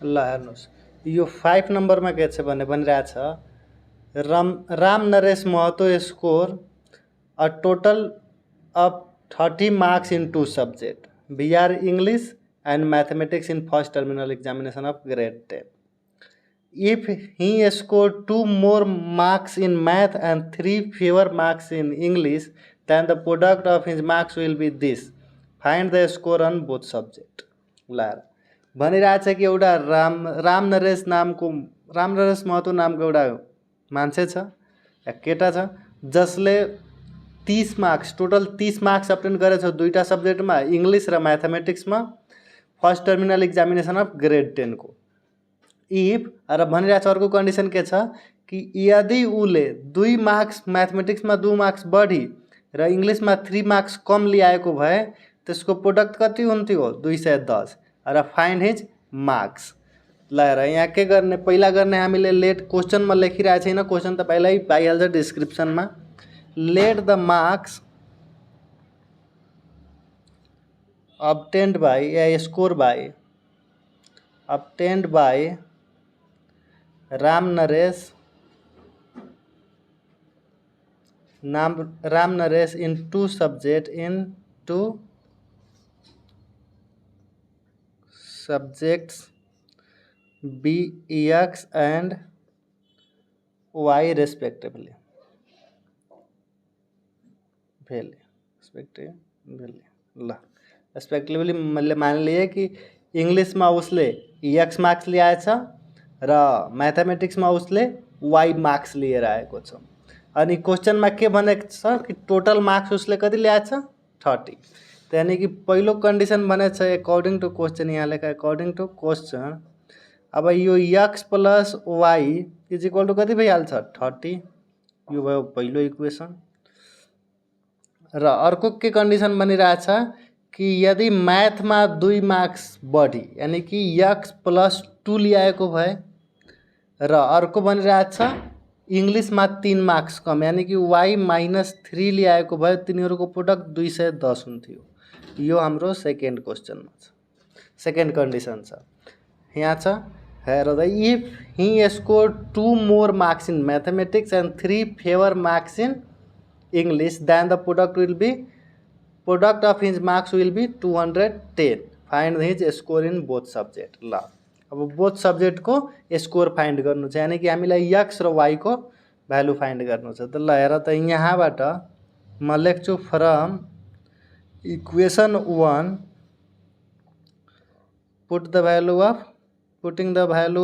ल हेर्नुहोस् यो 5 नम्बरमा के छ भने भनिरहेछ Ram Naresh Mahato score a total of 30 marks in two subjects BR English and Mathematics in first terminal examination of grade 10. If he scored 2 more marks in math and 3 fewer marks in English, then the product of his marks will be this. Find the score on both subject. ल भनिरहेछ कि एउटा राम नरेश महतो नामको एउटा मान्छे छ या केटा छ जसले 30 मार्क्स टोटल 30 मार्क्स अब्टेन गरेछ दुईटा सब्जेक्टमा इङ्ग्लिस र म्याथमेटिक्समा first terminal examination of grade 10 को इफ र भनिरहेछ अर्को कन्डिसन के छ कि यदि उले 2 मार्क्स म्याथमेटिक्समा 2 मार्क्स बढी र इङ्ग्लिसमा 3 मार्क्स कम ल्याएको भए त्यसको प्रोडक्ट कति हुन्थ्यो 210 र फाइन्ड हिज मार्क्स। ल र यहाँ के गर्ने पहिला गर्ने हामीले लेट क्वेसनमा लेखिरहेको छैन क्वेसन तपाईँलाई पाइहाल्छ डिस्क्रिप्सनमा। Let the marks obtained by a score by obtained by Ram Naresh in two subjects B X and Y respectively respectively मैले मान लिए कि इङ्ग्लिसमा उसले एक्स मार्क्स ल्याएछ र म्याथमेटिक्समा उसले वाई मार्क्स लिएर आएको छ। अनि क्वेसनमा के भनेको छ कि टोटल मार्क्स उसले कति ल्याएछ 30। यानी कि पहिलो कन्डिसन भनेको छ अकॉर्डिंग टू क्वेश्चन यहाँ लेखा अकॉर्डिंग टू क्वेश्चन अब यो x plus y is equal to कति भइहाल्छ 30 यो भयो पहिलो इक्वेसन। र अर्को के कन्डिसन बनिरहेछ कि यदि मैथमा 2 मार्क्स बढी यानी कि एक्स प्लस 2 ल्याएको भए र अर्को बनिरहेछ इङ्ग्लिसमा 3 मार्क्स कम यानी कि वाई -3 ल्याएको भए तिनीहरूको प्रोडक्ट 210 हुन्थ्यो। यो हाम्रो सेकेन्ड क्वेसनमा छ सेकेन्ड कन्डिसन छ। यहाँ छ हेर the if he score 2 more marks in mathematics and 3 favour marks in English then the product of his marks will be 210. Find his score in both subject। ल अब बोथ सब्जेक्ट को score find गर्नु छ यानी कि हामीलाई x र Y को भ्यालु फाइन्ड गर्नु छ। त ल हेर त यहाँबाट म लेख्छु from equation 1 putting the value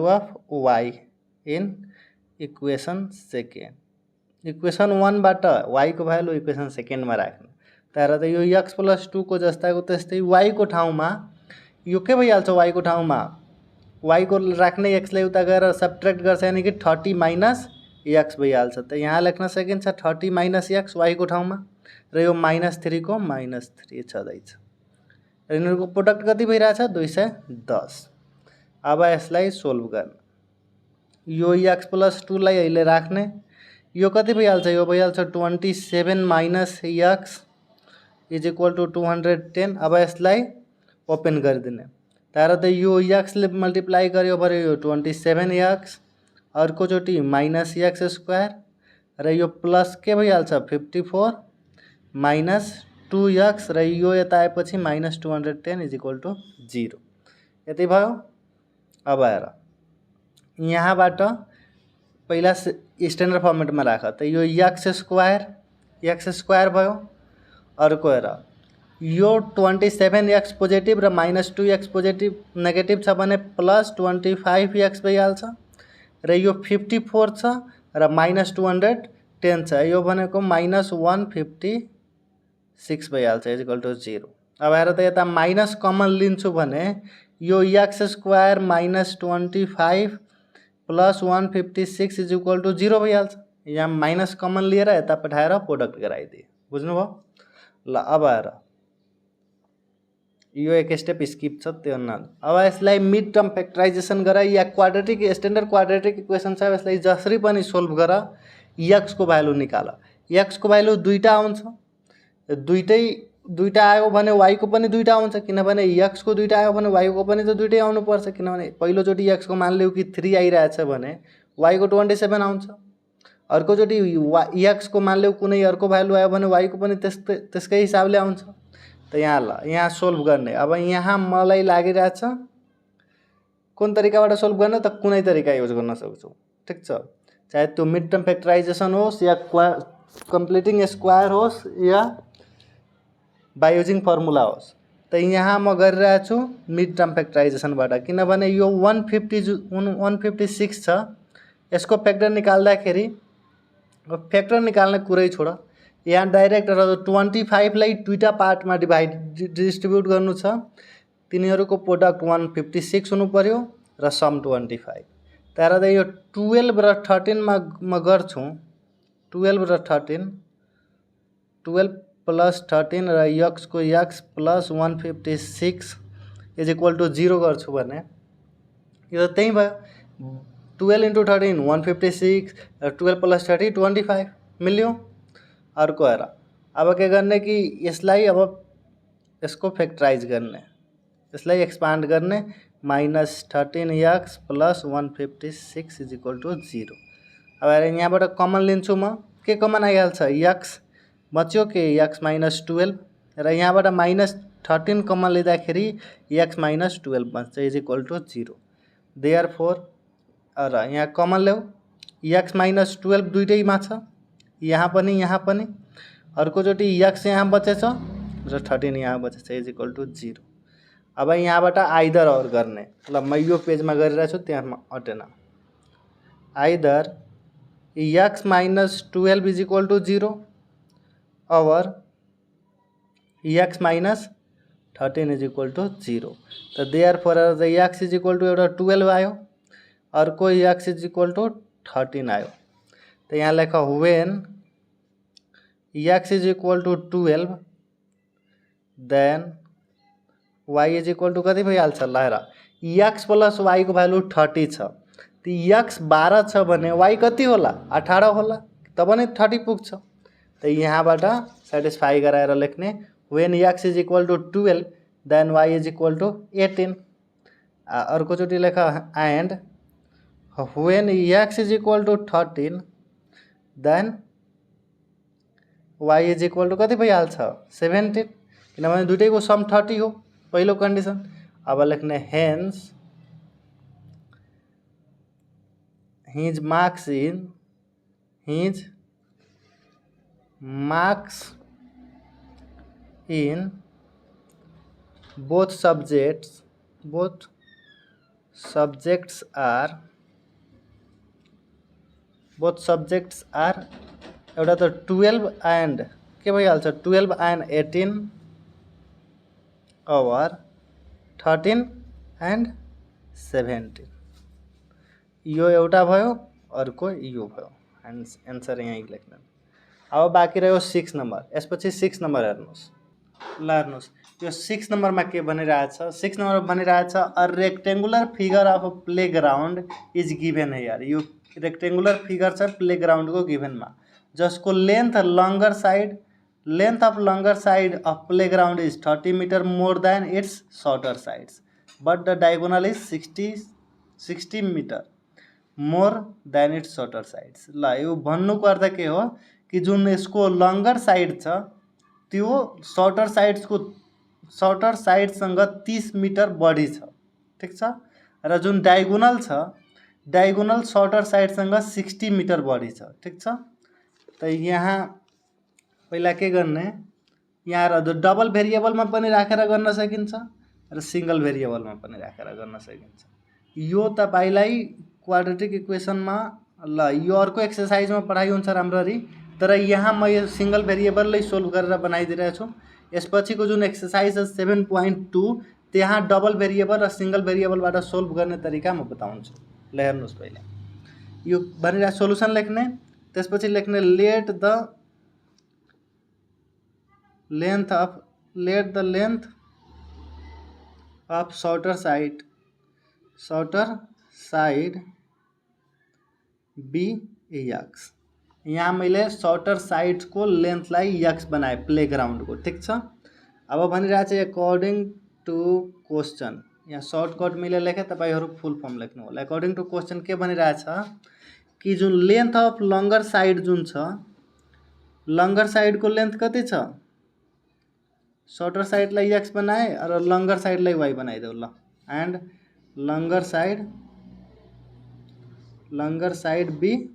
of y in equation second equation 1 बाट वाई को भ्यालु इक्वेसन सेकेन्ड में राख्नु। तर त यो एक्स प्लस 2 को जस्ताको त्यस्तै वाई को ठाउँमा यो के भइहाल्छ वाई को ठाउँमा वाई को राख्ने एक्स ले उता गएर सब्ट्र्याक्ट गर्छ यानी कि 30 माइनस एक्स भइहाल्छ। त यहाँ लेख्न सकिन्छ 30 माइनस एक्स वाई को ठाउँमा र यो -3 को -3 छँदैछ र यिनीहरूको प्रोडक्ट कति भइरहेछ 210। अब यसलाई सोल्भ गर्न यो एक्स प्लस 2 लाई अहिले राख्ने यो कति भइहाल्छ यो भइहाल्छ 27 minus x is equal to 210। अब यसलाई ओपन गरिदिने तर त यो एक्सले मल्टिप्लाई गर्यो भने यो 27 एक्स अर्कोचोटि माइनस एक्स स्क्वायर र यो प्लस के भइहाल्छ 54 माइनस 2 एक्स र यो यता आएपछि माइनस 210 इज इक्वल टू 0 यति भयो। अब हेर यहाँबाट पहिला स्ट्यान्डर्ड फर्मेटमा राख त यो एक्स स्क्वायर भयो। अर्को हेर यो 27 एक्स पोजिटिभ र -2 एक्स पोजिटिभ नेगेटिभ छ भने प्लस 25 एक्स भइहाल्छ र यो 54 छ र -210 छ यो भनेको -156 भइहाल्छ इज इक्वल टू 0। अब हेर त यता माइनस कमन लिन्छु भने यो x square -25 plus 156 is equal to 0 भइहाल्छ। यहाँ माइनस कमन लिएर यता पठाएर प्रोडक्ट गराइदिए बुझ्नुभयो। ल अब हेर यो एक स्टेप स्किप छ त्यो न। अब यसलाई मिड टर्म फ्याक्टराइजेसन गर या क्वाड्रेटिक स्ट्यान्डर्ड क्वाड्रेटिक इक्वेसन छ यसलाई जसरी पनि सोल्भ गर एक्स को भ्यालु निकाल। एक्स को भ्यालु दुईटा आउँछ दुईटै दुईटा आयो भने y को पनि दुईटा आउँछ, किनभने x को दुईटा आयो भने y को पनि त दुईटै आउनुपर्छ, किनभने पहिलोचोटि x को मान लिऊ कि 3 आइरहेछ भने y को 27 आउँछ। अर्कोचोटि x को मान लिऊ कुनै अर्को भ्यालु आयो भने y को पनि त्यसकै हिसाबले आउँछ। त यहाँ ल यहाँ सोल्भ गर्ने। अब यहाँ मलाई लागिरहेछ कुन तरिकाबाट सोल्भ गर्ने त कुनै तरिका युज गर्न सक्छौ, ठीक छ। चाहे त्यो मिड टर्म फ्याक्टराइजेसन होस् या कम्प्लिटिङ स्क्वायर होस् या बाई युजिङ फर्मुला होस्। त यहाँ म गरिरहेको छु मिड टर्म फ्याक्टराइजेसनबाट, किनभने यो 156 छ, यसको फ्याक्टर निकाल्दाखेरि फ्याक्टर निकाल्ने कुरै छोड, यहाँ डाइरेक्ट 25 लाई दुईटा पार्टमा डिस्ट्रिब्युट गर्नु छ। तिनीहरूको प्रोडक्ट 156 हुनु पर्यो र सम 25। तर त यो 12 र 13 मा म गर्छु 12 र 13, 12 प्लस 13 र x को x plus 156 is equal to 0 गर्छु भने यो त्यही भयो। 12 into 13 156, 12 प्लस 30 25 मिल्यो। अर्को हेर, अब के गर्ने कि यसलाई अब यसको फ्याक्टराइज गर्ने, यसलाई एक्सपान्ड गर्ने, -13x plus 156 is equal to 0। अब यहाँबाट कमन लिन्छु म, के कमन आइहाल्छ, x बच्यो के x -12 र यहाँबाट -13 कमन लिँदाखेरि x -12 बन्छ इज इक्वल टू 0। देयरफोर र यहाँ कमन ल्याऊ, x -12 दुईटैमा छ, यहाँ पनि अर्कोचोटि x यहाँ बचेछ र 13 यहाँ बचेछ इज इक्वल टू 0। अब यहाँबाट आइदर और गर्ने। ल म यो पेजमा गरिरहेको छु, त्यहाँ अटेन। Either x -12 is equal to 0 और x -13 इज इक्वल टू 0। तो therefore x is equal to एउटा 12 आयो, अर्को x इज इक्वल टू 13 आयो। तो यहाँ लेख when x is equal to 12 then y is equal to कति भइहाल्छ, ल हेर x प्लस y को भ्यालु 30 छ, तो x 12 छ भने y कति होला, 18 होला, तब नै 30 पुग्छ। तो यहाँबाट सेटिस्फाई गराएर लेख्ने when x is equal to 12 then y is equal to 18। अर्कोचोटि लेख and when x is equal to 13 then y is equal to कति भइहाल्छ, 17, किनभने दुईटैको सम 30 हो पहिलो कन्डिसन। अब लेख्ने hence his marks in both subjects are एउटा त 12 एंड के भइहाल्छ 12 एंड 18 और 13 एंड 17 यो एउटा भयो, अर्को यो भयो। एन्सर यही लेख्नु। अब बाँकी रह्यो 6 नम्बर। यसपछि 6 नम्बर हेर्नुस्, ल हेर्नुस् यो 6 नम्बरमा के भनिरहेछ। 6 नम्बर भनिरहेछ a rectangular figure of playground is given here. यो रेक्टेंगुलर फिगर छ प्लेग्राउन्डको गिभनमा, जसको length of longer side of playground is 30 metre more than its shorter sides, but the diagonal is 60 metre more than its shorter sides. ल यो भन्नुको अर्थ के हो कि जुन यसको लंगर साइड छ त्यो शॉर्टर साइडसँग 30 मीटर बढी छ, ठीक छ, र जुन डायगोनल छ डायगोनल शॉर्टर साइडसँग 60 मीटर बढी छ, ठीक छ। त यहाँ पहिला के गर्ने, यहाँ डबल भेरिएबलमा पनि राखेर गर्न सकिन्छ र सिंगल भेरिएबलमा पनि राखेर गर्न सकिन्छ। यो तपाईलाई क्वाड्रेटिक इक्वेसनमा, ल यो अर्को एक्सरसाइजमा पढाइ हुन्छ राम्ररी, तर यहाँ म यो सिंगल भेरिएबललाई सोल्भ गरेर बनाइदिरहेको छु। यसपछिको जुन एक्सरसाइज 7.2 त्यहाँ डबल भेरिएबल र सिंगल भेरिएबलबाट सोल्भ गर्ने तरिका म बताउँछु। ल हेर्नुस्, पहिला यो भनेर सोलुसन लेख्ने, त्यसपछि लेख्ने let the length of shorter side be x. यहाँ मैले शॉर्टर साइड को लेंथलाई एक्स बनाए प्लेग्राउन्ड को, ठीक छ। अब भनिरहेको छ अकॉर्डिंग टू क्वेश्चन, यहाँ सर्टकट मिले लेखे तपाईहरु फुल फर्म लेख्नु होला। अकॉर्डिंग टू क्वेश्चन के भनिरहेको छ कि जुन लेंथ अफ लंगर साइड जुन छ, लंगर साइड को लेंथ कति छ, शॉर्टर साइड लाई x बनाए और लंगर साइड लाई y बनाइदेऊ ल। And longer side be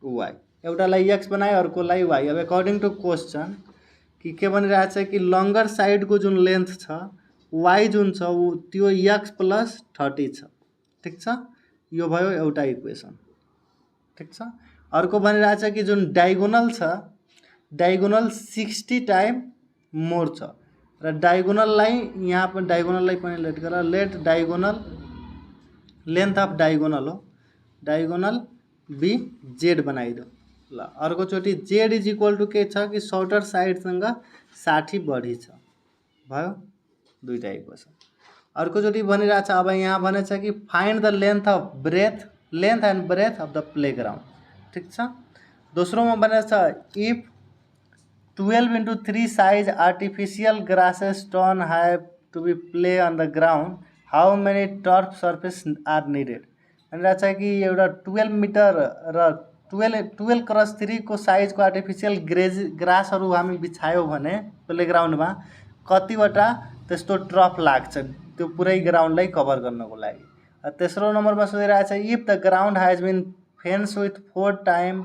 y, एउटालाई x बनाए अर्कोलाई y। अब अकॉर्डिंग टू क्वेश्चन कि के भनिरहेको छ कि लंगर साइड को जुन लेंथ छ y जुन छ त्यो x प्लस 30 छ। ठीक छ, यो भयो एउटा इक्वेसन। ठीक छ, अर्को भनिरहेको छ कि जुन डायगोनल छ, डायगोनल 60 टाइम मोर छ र डायगोनल लाई यहाँ पर डायगोनल लाई पनि लेट गर, let diagonal length of diagonal हो, डायगोनल बी जेड बनाइदो ल। अर्को चोटी जेड इज इक्वल टू के छ कि शॉर्टर साइड सँग 60 बढी छ, भयो दुईटा इक्वेसन। अर्को चोटी भनिरहेको छ अब यहाँ भनेछ कि find the length of length and breadth of the playground. ठीक छ, दोस्रो में भनेछ if 12 into 3 size artificial grasses turn have to be play on the ground, how many turf surface are needed। भनिरहेछ कि एउटा 12 मिटर र 12x3 को size को आर्टिफिशियल ग्रासहरू हामी बिछायो भने प्लेग्राउन्डमा कतिवटा त्यस्तो ट्रफ लाग्छ त्यो पुरै ग्राउन्डलाई कभर गर्नको लागि। तेस्रो नम्बरमा सोधिरहेछ if the ground has been fence with 4 time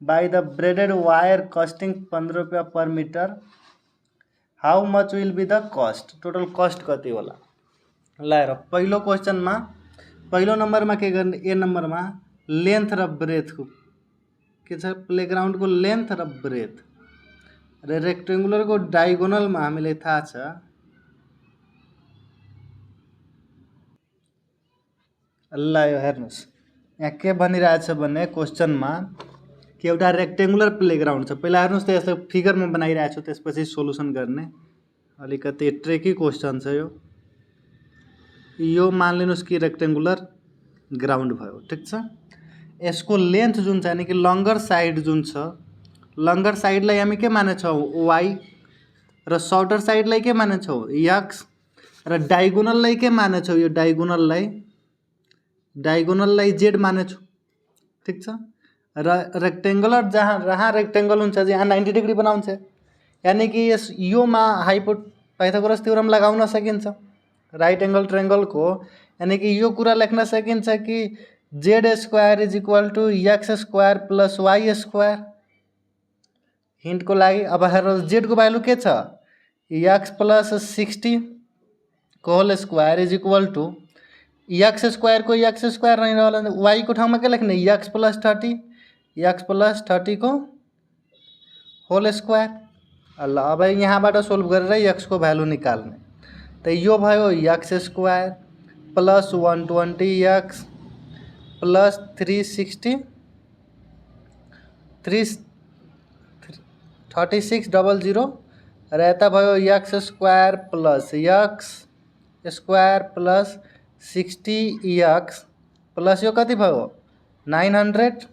by the braided wire costing 15 रुपैयाँ per metre, how much will be the cost, total cost कति होला। ल हेर, पहिलो क्वेश्चनमा पहिलो नम्बरमा के गर्ने, ए नम्बरमा लेंथ र ब्रेथ को के छ, प्लेग्राउंड को लेंथ र ब्रेथ र रेक्टेंगुलर को डायगोनल में हामीले थाहा छ। ल यो हेर्नुस्, यहाँ के भनिरहेछ भने क्वेश्चनमा कि एउटा रेक्टेंगुलर प्लेग्राउंड छ। पहिला हेर्नुस् त यसलाई फिगर में बनाइरहेको छु, त्यसपछि सोलुसन गर्ने। अलिकति ट्रेकी क्वेश्चन छ यो मान लिनुस् कि रेक्टेंगुलर ग्राउंड भयो। ठीक छ, यसको लेंथ जुन छ यानी कि लंगर साइड जुन छ, लंगर साइडलाई हामी के मानेछौँ y र शॉर्टर साइडलाई के मानेछौँ x र डायगोनललाई के मानेछौँ, यो डायगोनललाई z मानेछौँ। ठीक छ, र रेक्टेंगुलर जहाँ रेक्टेंगल हुन्छ यहाँ 90 डिग्री बनाउँछ, यानी कि यस योमा पाइथागोरस थ्योरम लगाउन सकिन्छ राइट एंगल ट्रायंगल को, यानी कि यो कुरा लेख्न सकिन्छ कि z square is equal to x square plus y square. Hint को लागि अब हेर जेड को भ्यालु के छ, एक्स प्लस 60 को whole square is equal to x square को एक्स स्क्वायर नहीं रहला, वाई को ठाउँमा के लेख्ने एक्स प्लस 30 को होल स्क्वायर। ल अब यहाँबाट सोल्भ गरेर एक्स को भ्यालु निकाल्ने, तो यो भयो एक्स स्क्वायर प्लस 120 प्लस 3600 र यता भयो x square plus 60x plus यो कति भयो 900।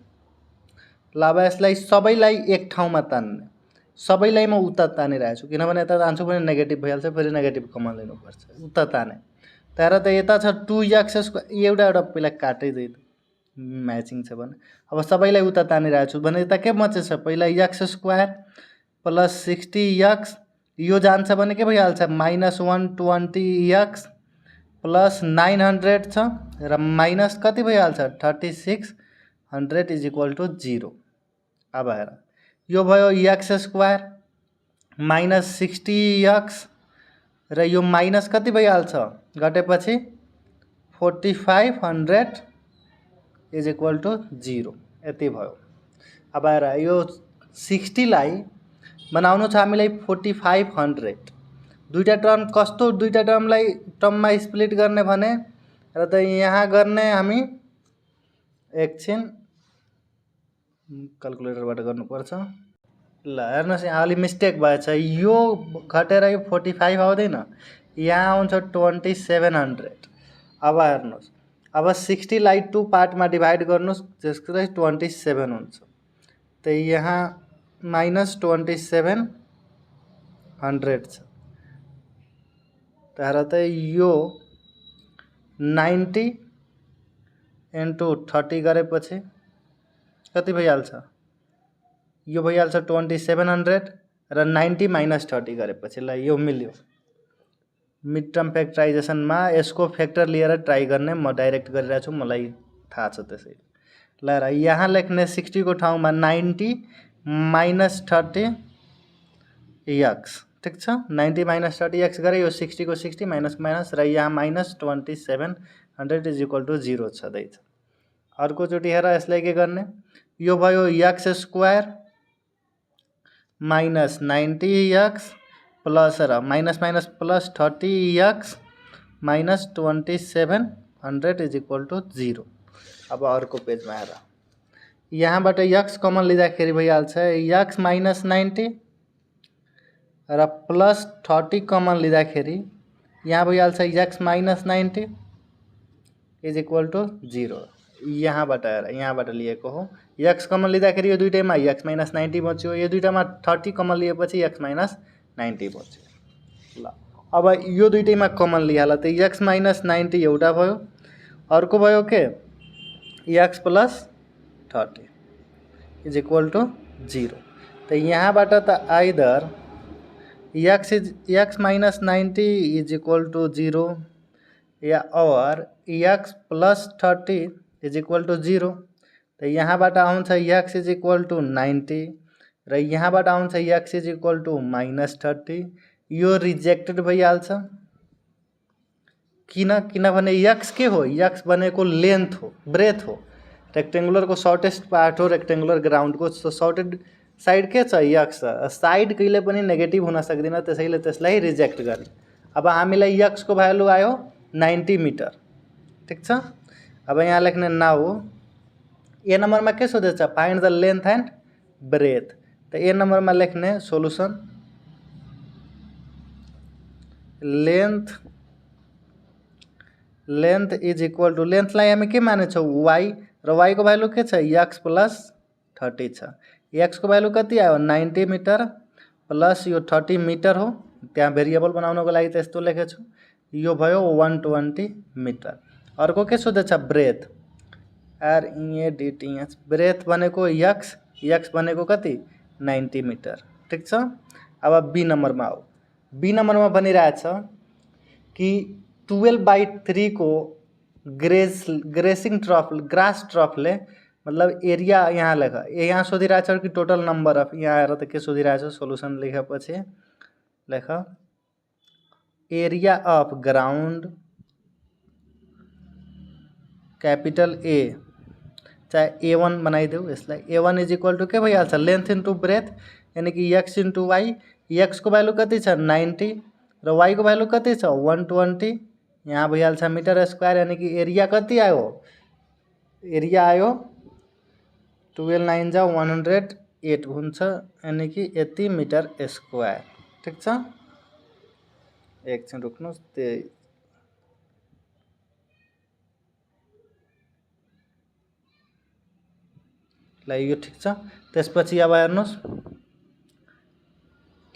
ल अब यसलाई सबैलाई एक ठाउँमा तान्ने, सबैलाई म उता तानिरहेको छु किनभने यता आन्सर पनि नेगेटिभ भइहाल्छ, फेरि नेगेटिभ कमन लिनुपर्छ उता ताने। तर त यता छ 2x स्क्वायर, एउटा पहिला काटिदिए म्याचिङ छ भने। अब सबैलाई उता तानिरहेको छु भने यता के बचेछ, पहिला x स्क्वायर प्लस 60x यो जान्छ भने के भइहाल्छ माइनस 120x प्लस 900 छ र माइनस कति भइहाल्छ 3600 इज इक्वल टू 0। अब हेर यो भयो एक्स स्क्वायर माइनस 60x र यो माइनस कति भइहाल्छ घटेपछि 4500 इज इक्वल टू 0, यति भयो। अब हेर यो 60 लाई बनाउनु छ हामीलाई 4500, दुईटा टर्म कस्तो दुईटा टर्मलाई टर्ममा स्प्लिट गर्ने भने र त यहाँ गर्ने हामी एकछिन क्याल्कुलेटरबाट गर्नुपर्छ। ल हेर्नुस् यहाँ अलि मिस्टेक भएछ, यो घटेर यो 45 आउँदैन, यहाँ आउँछ 2700। अब हेर्नुस् अब 60 लाई 2 पार्टमा डिभाइड गर्नुस् त्यसको चाहिँ 27 हुन्छ, त यहाँ माइनस 2700 छ त्यहाँ त यो 90 × 30 गरेपछि कति भइहाल्छ, यो भइहाल्छ 2700 र 90 - 30 गरेपछि ल यो मिल्यो। मिड टर्म फ्याक्टराइजेसनमा यसको फ्याक्टर लिएर ट्राई गर्ने म डाइरेक्ट गरिरहेको छु, मलाई थाहा छ त्यसै। ल र यहाँ लेख्ने 60 को ठाउँमा 90 - 30 x, ठीक छ। 90 - 30 x गरे यो 60 को 60 माइनस माइनस र यहाँ -2700 = 0 छँदैछ। अर्कोचोटि हेर यसलाई के गर्ने, यो भयो x² माइनस 90x प्लस र minus minus plus 30x minus 2700 = 0। अब अर्को पेजमा हेर, यहाँबाट x कमन लिँदाखेरि भइहाल्छ x माइनस 90 र प्लस 30 कमन लिँदाखेरि यहाँ भइहाल्छ x माइनस 90 = 0। यहाँबाट हेर, यहाँबाट लिएको हो, x कमन लिँदाखेरि यो दुईटैमा x माइनस 90 बच्यो, यो दुईटामा 30 कमन लिएपछि x माइनस 90 बच्यो। ल अब यो दुईटैमा कमन लिहाल त x माइनस 90 एउटा भयो, अर्को भयो के x प्लस 30 = 0। त यहाँबाट त आइदर x माइनस 90 = 0 या और x प्लस 30 = 0। त यहाँबाट आउँछ x = 90 र यहाँबाट आउँछ x = -30। यो रिजेक्टेड भइहाल्छ। किनभने x के हो, x भनेको लेन्थ हो, ब्रेथ हो। रेक्टेंगुलर को सर्टेस्ट पार्ट हो, रेक्टेंगुलर ग्राउंड को सर्टेड साइड के छ x। साइड कहिले पनि नेगेटिभ हुन सक्दैन, त्यसैले त्यसलाई रिजेक्ट गर्ने। अब हामीलाई x को भ्यालु आयो 90 मिटर, ठीक छ। अब यहाँ लेख्ने नाउ ए नम्बरमा के सोधेछ, find the length and breadth. त ए नम्बरमा लेख्ने solution length is equal to, लेन्थलाई हामी के मानेछौँ y र y को भ्यालु के छ x प्लस 30 छ। x को भ्यालु कति आयो 90 मिटर प्लस यो 30 मिटर हो, त्यहाँ भेरिएबल बनाउनको लागि त्यस्तो लेखेछु। यो भयो 120 मिटर। अर्को के सोधेछ ब्रेथ, READTH, ब्रेथ भनेको x भनेको कति 90 मिटर, ठीक छ। अब बी नम्बरमा आऊ। बी नम्बरमा भनिरहेछ कि 12/3 को ग्रास ट्रफले मतलब एरिया यहाँ लेख, यहाँ सोधिरहेछ कि टोटल नंबर अफ, यहाँ हेर त के सोधिरहेछ, सोलुसन लेखेपछि लेख area of ground capital A, चाहे A1 बनाइदेऊ यसलाई। A1 = के भइहाल्छ लेन्थ इन्टु ब्रेथ, यानी कि x इन्टु y। x को भ्यालु कति छ 90 र y को भ्यालु कति छ 120, यहाँ भइहाल्छ मिटर स्क्वायर, यानी कि एरिया कति आयो, एरिया आयो 12 9 जा 108 हुन्छ, यानी कि यति मिटर स्क्वायर, ठीक छ। एकछिन रुक्नुस्, ल यो ठीक छ। त्यसपछि अब हेर्नुस्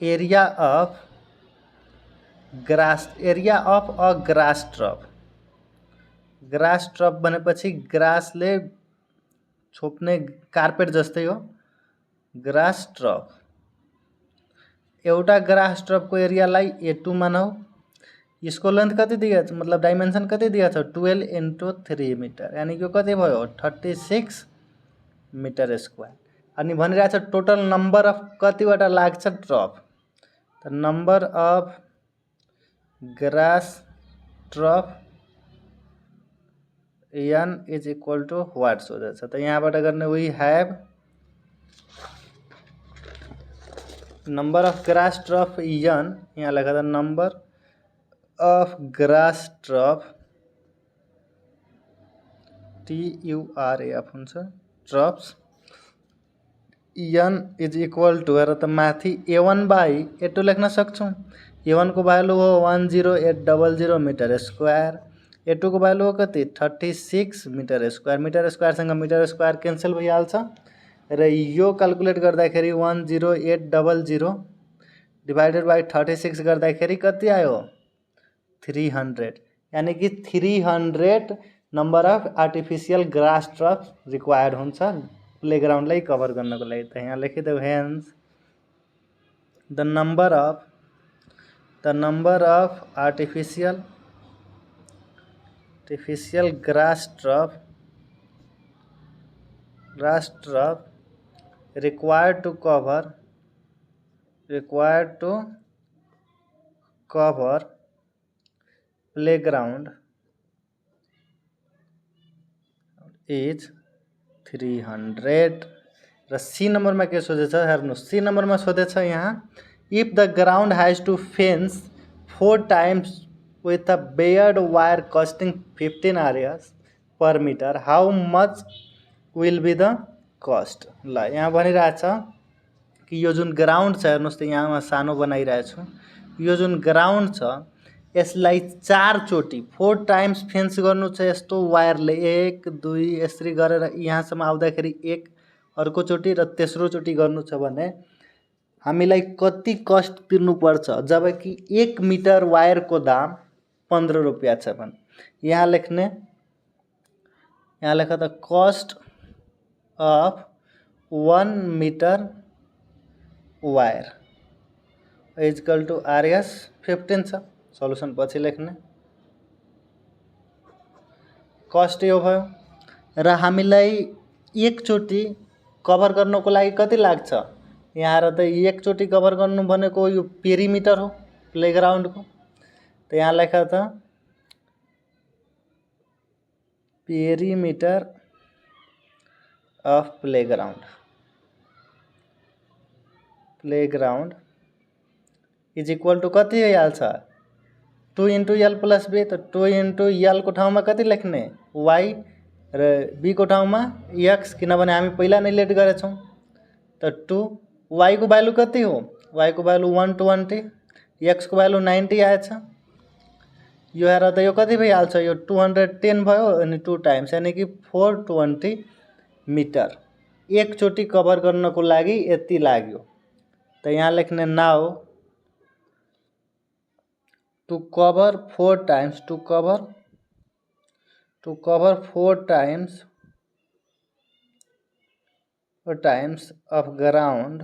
एरिया अफ अ ग्रास ट्रफ। ग्रास ट्रफ भनेपछि ग्रासले छोप्ने कार्पेट जस्तै हो ग्रास ट्रफ। एउटा ग्रास ट्रफको एरियालाई A2 मानौ। यसको लेन्थ कति दिएको छ, मतलब डाइमेन्सन कति दिएको छ 12 × 3 मिटर, यानी कि कति भयो 36 मिटर स्क्वायर। अनि भनिरहेछ टोटल नंबर अफ कतिवटा लाग्छ ट्रफ, त number of grass trough n = what सोधेछ। त यहाँबाट गर्ने we have number of grass trough n, यहाँ लेखा था number of grass trough TURAF हुन्छ ट्रफ्स n = हेर त माथि A1/A2 लेख्न सक्छौँ। A1 को भ्यालु हो 10800 मिटर स्क्वायर, A2 को भ्यालु हो कति 36 मिटर स्क्वायर। मिटर स्क्वायरसँग मिटर स्क्वायर क्यान्सल भइहाल्छ र यो क्याल्कुलेट गर्दाखेरि 10800 डिभाइडेड बाई 36 गर्दाखेरि कति आयो 300 यानी कि 300 number of artificial grass turf required हुन्छ प्लेग्राउन्डलाई कभर गर्नको लागि। त यहाँ लेखिदेऊ hence the number of artificial grass turf required to cover playground is 300 र सी नंबरमा के सोधेछ हेर्नुस्। सी नंबरमा सोधेछ यहाँ if the ground has to fence 4 times with a bared wire costing 15 RS per meter how much will be the cost। ल यहाँ भनिरहेछ कि यो जुन ग्राउन्ड छ हेर्नुस् त यहाँ म सानो बनाइरहेछु। यो जुन ग्राउन्ड छ यसलाई 4 चोटी 4 times फेन्स गर्नु छ यस्तो वायरले 1 2 यसरी गरेर यहाँसम्म आउँदाखेरि एक अर्को चोटी र तेस्रो चोटी गर्नु छ भने हामीलाई कति कस्ट तिर्नु पर्छ जबकि 1 मिटर वायरको दाम 15 रुपैयाँ छ भने यहाँ लेख the cost of 1 metre wire equal to RS 15 छ। सल्युसन पछि लेख्ने कस्ट यो भयो र हामीलाई एकचोटी कभर गर्नको लागि कति लाग्छ यहाँ र त एकचोटी कभर गर्नु भनेको यो पेरिमिटर हो प्लेग्राउन्डको। त यहाँ लेख त perimeter of playground is equal to कति आइहाल्छ 2 into L plus B। तो 2 into L को ठाउँमा कति लेख्ने y र b को ठाउँमा x किनभने हामी पहिला नै लेट गरेछौँ। त 2 y को भ्यालु कति हो y को भ्यालु 120 x को भ्यालु 90 आएछ। यो हेर त यो कति भइहाल्छ यो 210 भयो अनि 2 times यानी कि 420 मिटर एकचोटी कभर गर्नको लागि यति लाग्यो। त यहाँ लेख्ने now to cover 4 times to cover 4 times of ground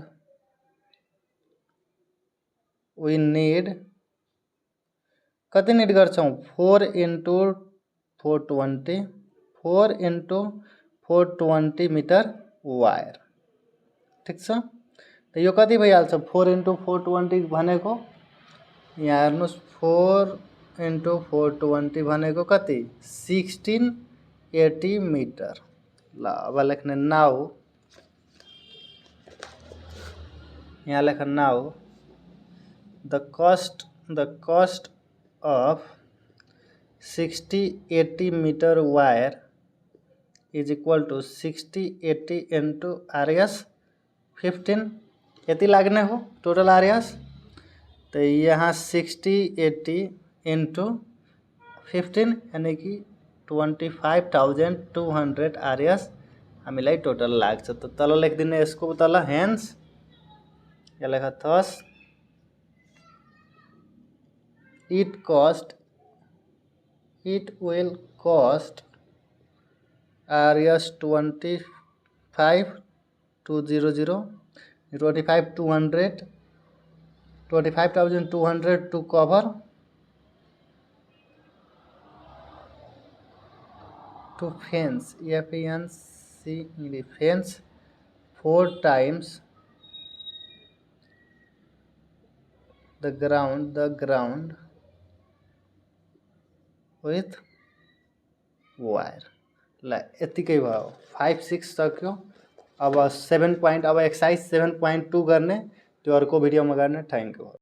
we need कति नीड गर्छौं 4 into 420 मिटर वायर ठीक छ। त यो कति भइहाल्छ 4 into 420 भनेको यहाँ हेर्नुस् 4 into 420 भनेको कति 1680 मिटर। ल अब लेख्ने नाउ यहाँ लेख now the cost of 6080 metre wire is equal to 6080 into RS 15 यति लाग्ने हो टोटल RS। तो यहाँ 6080 into 15 यानी कि 25,200 RS हामीलाई टोटल लाग्छ। तो तल लेखिदिने यसको तल हेन्स यहाँ लेखा thus it will cost RS 25,200 to cover to fence fence 4 times the ground with wire। ल यतिकै भयो 5 6 सक्यो। अब 7 point अब एक्सरसाइज 7.2 गर्ने त्यो अर्को भिडियोमा गर्ने। Thank you.